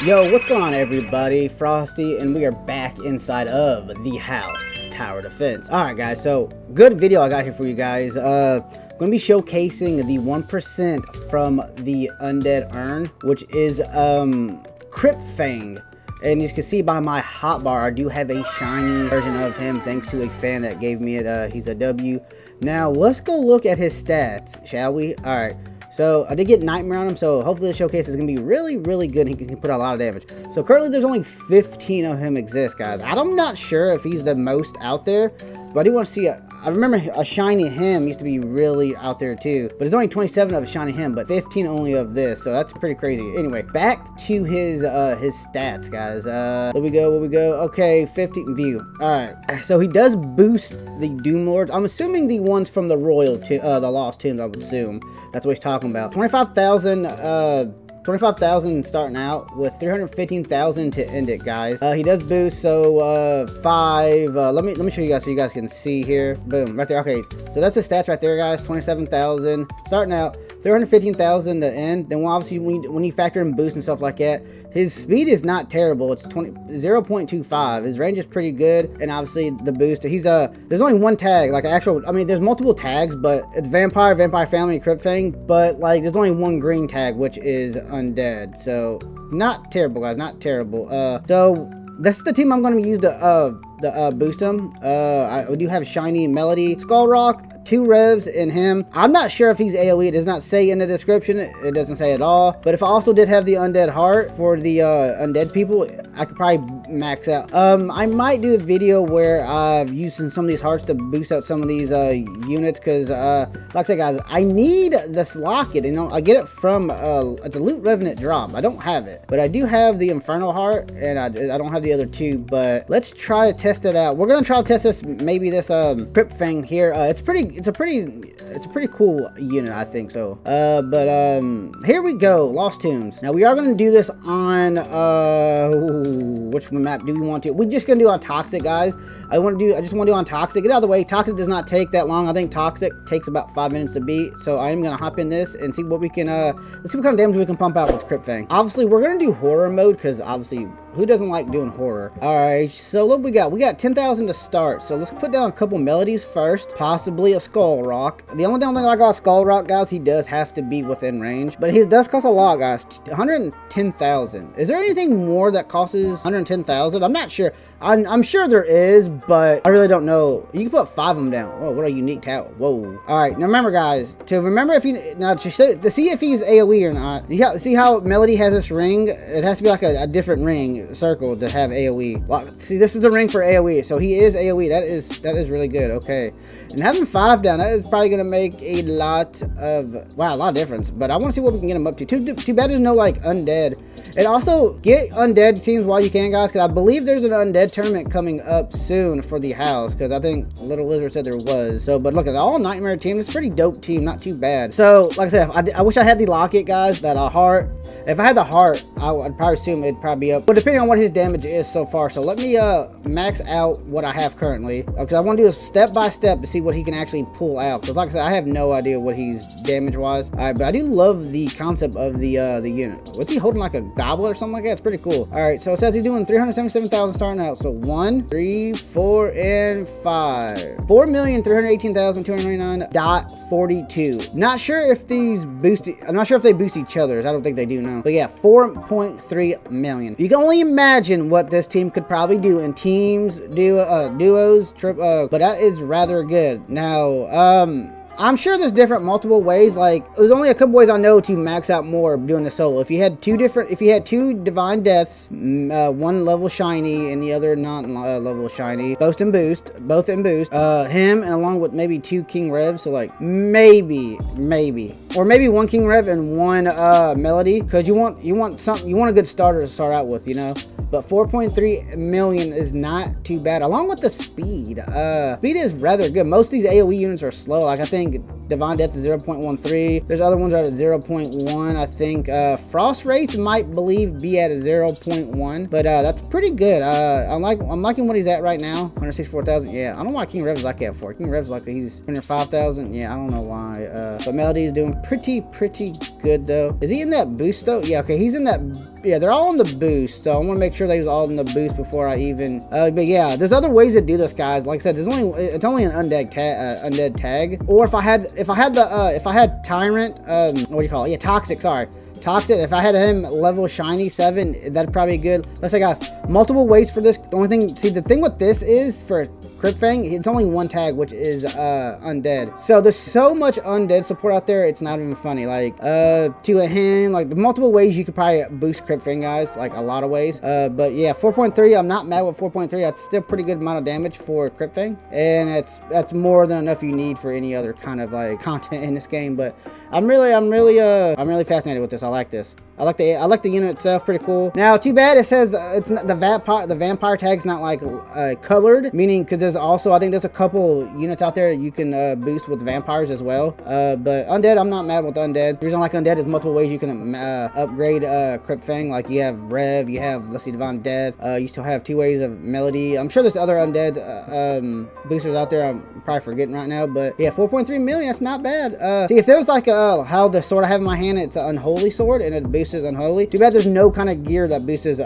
Yo, what's going on everybody? Frosty, and we are back inside of the house tower defense. Alright guys, so good video I got here for you guys. Gonna be showcasing the 1% from the undead urn, which is Crypt Fang. And you can see by my hotbar, I do have a shiny version of him thanks to a fan that gave me it. He's a W. Now let's go look at his stats, shall we? Alright. So I did get Nightmare on him, so hopefully the showcase is going to be really good. He can put a lot of damage. So currently there's only 15 of him exist, guys. I'm not sure if he's the most out there, but I do want to see I remember a shiny him used to be really out there too, but there's only 27 of a shiny him, but 15 only of this, so that's pretty crazy. Anyway, back to his stats, guys. Where we go? Okay, 50 view. All right, so he does boost the Doom Lords. I'm assuming the ones from the Royal, the Lost Tombs. I would assume that's what he's talking about. 25,000 starting out with 315,000 to end it, guys. He does boost, so 5. Let me show you guys so you guys can see here. Boom, right there. Okay, so that's his stats right there, guys. 27,000 starting out, 315,000 to end. Then obviously when you factor in boost and stuff like that, his speed is not terrible. It's 0.25. His range is pretty good, and obviously the boost. He's there's only one tag, like actual. I mean, there's multiple tags, but it's Vampire Family, Crypt Fang. But like, there's only one green tag, which is undead. So not terrible, guys. Not terrible. So this is the team I'm going to use to boost him. I do have Shiny Melody, Skull Rock, 2 revs in him. I'm not sure if he's AoE. It does not say in the description. It doesn't say at all. But if I also did have the Undead Heart for the undead people, I could probably max out. I might do a video where I've used some of these hearts to boost out some of these units, because like I said, guys, I need this locket. You know, I get it from it's a Loot Revenant drop. I don't have it, but I do have the Infernal Heart, and I don't have the other 2. But let's try to test it out. We're gonna try to test this, maybe this Crypt Fang here. It's a pretty cool unit, I think so. But here we go, Lost Tombs. Now we are gonna do this on which map do we want to? We're just gonna do on Toxic, guys. I just want to do on Toxic. Get out of the way. Toxic does not take that long. I think Toxic takes about 5 minutes to beat. So I am gonna hop in this and see what we can let's see what kind of damage we can pump out with Crypt Fang. Obviously we're gonna do horror mode, because obviously who doesn't like doing horror? Alright, so look, we got 10,000 to start. So let's put down a couple melodies first, possibly a Skull Rock. The only thing I like about Skull Rock, guys, he does have to be within range, but he does cost a lot, guys. 110,000. Is there anything more that costs 110,000? I'm not sure. I'm sure there is, but I really don't know. You can put 5 of them down. Oh, what a unique tower. Whoa. All right, now remember, guys, to see if he's AoE or not. See how Melody has this ring? It has to be like a different ring circle to have AoE. Well, see, this is the ring for AoE, so he is AoE. That is really good. Okay. And having 5 down, that is probably going to make a lot of difference. But I want to see what we can get him up to. Too bad there's no, like, undead. And also, get undead teams while you can, guys, because I believe there's an undead tournament coming up soon for the house, because I think Little Lizard said there was. So, but look at all Nightmare team. It's a pretty dope team. Not too bad. So, like I said, I wish I had the locket, guys, that heart. If I had the heart, I'd probably assume it'd probably be up. But depending on what his damage is so far. So let me max out what I have currently, because I want to do a step by step to see what he can actually pull out. Because like I said, I have no idea what he's damage wise. All right, but I do love the concept of the unit. What's he holding, like a goblet or something like that? It's pretty cool. All right, so it says he's doing 377,000 starting out. So 1, 3, 4, and 5. 4,318,299.42. Not sure if these boost. I'm not sure if they boost each other's. I don't think they do now. But yeah, 4.3 million. You can only imagine what this team could probably do in teams, duos, but that is rather good. Now, I'm sure there's multiple ways. Like, there's only a couple ways I know to max out more doing the solo. If you had two divine deaths, one level shiny and the other not level shiny, both in boost, him and along with maybe 2 king revs. So like maybe, or maybe 1 king rev and 1 melody, because you want a good starter to start out with, you know. But 4.3 million is not too bad, along with the speed. Speed is rather good. Most of these AoE units are slow. Like, I think Divine Death is 0.13. There's other ones that are at 0.1. I think Frost Wraith might be at a 0.1. But that's pretty good. I'm liking what he's at right now. 164,000. Yeah, I don't know why King Rev's like that for. King Rev's like he's 105,000. Yeah, I don't know why. But Melody's doing pretty good though. Is he in that boost though? Yeah, okay, he's in that yeah, they're all on the boost, so I want to make sure they was all in the boost before I even, but yeah, there's other ways to do this, guys. Like I said, it's only an undead tag, or if I had Tyrant, what do you call it? Yeah, Toxic, sorry. Toxic, if I had him level shiny 7, that'd probably be good. Let's say, guys, multiple ways for this. The only thing, see, the thing with this is for Crypt Fang, it's only one tag, which is undead. So there's so much undead support out there, it's not even funny. Like to a him, like the multiple ways you could probably boost Crypt Fang, guys, like a lot of ways. But yeah, 4.3, I'm not mad with 4.3. That's still pretty good amount of damage for Crypt Fang, and that's more than enough you need for any other kind of like content in this game. But I'm really fascinated with this. I like this. I like the unit itself, pretty cool. Now, too bad it says it's not, the vampire tag's not like colored, meaning because there's also, I think there's a couple units out there you can boost with vampires as well. But undead, I'm not mad with undead. The reason I like undead is multiple ways you can upgrade Crypt Fang. Like you have Rev, you have, let's see, Divine Death. You still have 2 ways of Melody. I'm sure there's other undead boosters out there I'm probably forgetting right now, but yeah, 4.3 million, that's not bad. See, if there was like how the sword I have in my hand, it's an unholy sword and it boosts unholy. Too bad there's no kind of gear that boosts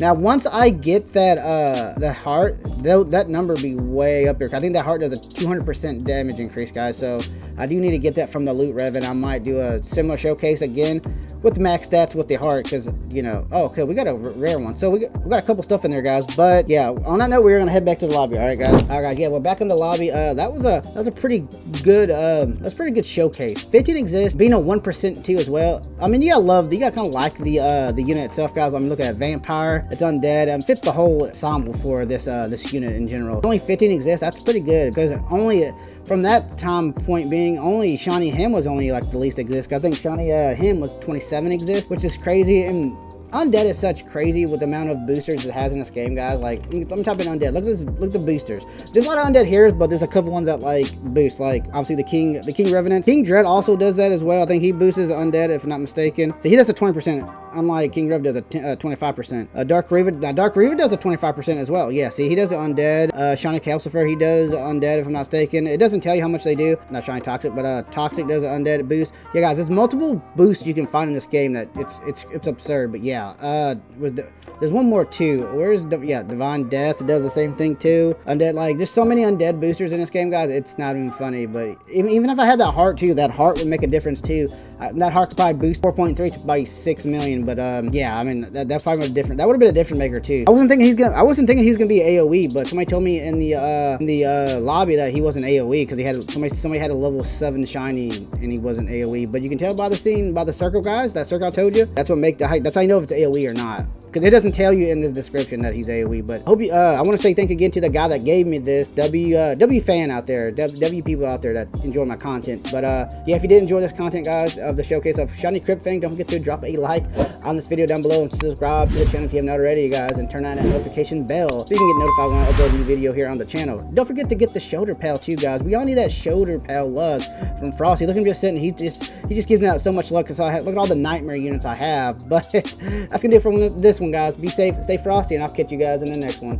now once I get that heart, that number be way up here. I think that heart does a 200% damage increase, guys, so I do need to get that from the loot rev, and I might do a similar showcase again with max stats with the heart, because you know, oh, okay, we got a rare one, so we got a couple stuff in there, guys. But yeah, on that note, we're gonna head back to the lobby. All right, guys, yeah, we're back in the lobby. That was a pretty good showcase. 15 exists, being a 1% too as well. I mean, you gotta kind of like the unit itself, guys. I'm looking at vampire, it's undead, fits the whole ensemble for this unit in general. Only 15 exists, that's pretty good, because only from that time point being, only Shiny Him was only like the least exist. I think Shiny Him was 27 exists, which is crazy. And undead is such crazy with the amount of boosters it has in this game, guys. Like, I'm typing undead. Look at this. Look at the boosters. There's a lot of undead here, but there's a couple ones that like boost. Like obviously the King Revenant. King Dread also does that as well. I think he boosts undead, if I'm not mistaken. So he does a 20%. Unlike King Rev does a 25%. Dark Reaver does a 25% as well. Yeah, see, he does it undead. Shiny Calcifer, he does undead, if I'm not mistaken. It doesn't tell you how much they do. Not Shiny Toxic, but Toxic does an undead boost. Yeah, guys, there's multiple boosts you can find in this game that it's absurd. But yeah, there's one more too. Where's Divine Death does the same thing too. Undead, like there's so many undead boosters in this game, guys. It's not even funny. But even if I had that heart too, that heart would make a difference too. That heart could probably boost 4.3 to probably 6 million. But yeah, I mean that probably would different. That would have been a different maker too. I wasn't thinking he was gonna be AOE, but somebody told me in the lobby that he wasn't AOE because he had somebody had a level 7 shiny and he wasn't AOE. But you can tell by the scene, by the circle, guys. That circle I told you. That's what make the hype. That's how you know if it's AOE or not. Because it doesn't tell you in this description that he's AOE. But hope you, I want to say thank you again to the guy that gave me this. W fan out there, W people out there that enjoy my content. But yeah, if you did enjoy this content, guys, of the showcase of Shiny Crypt Fang, don't forget to drop a like on this video down below and subscribe to the channel if you have not already, guys, and turn on that notification bell so you can get notified when I upload a new video here on the channel. Don't forget to get the shoulder pal too, guys. We all need that shoulder pal love from Frxsty. Look at him just sitting. He just gives me out so much luck because look at all the nightmare units I have. But that's gonna do it for this one, guys. Be safe, stay frosty, and I'll catch you guys in the next one.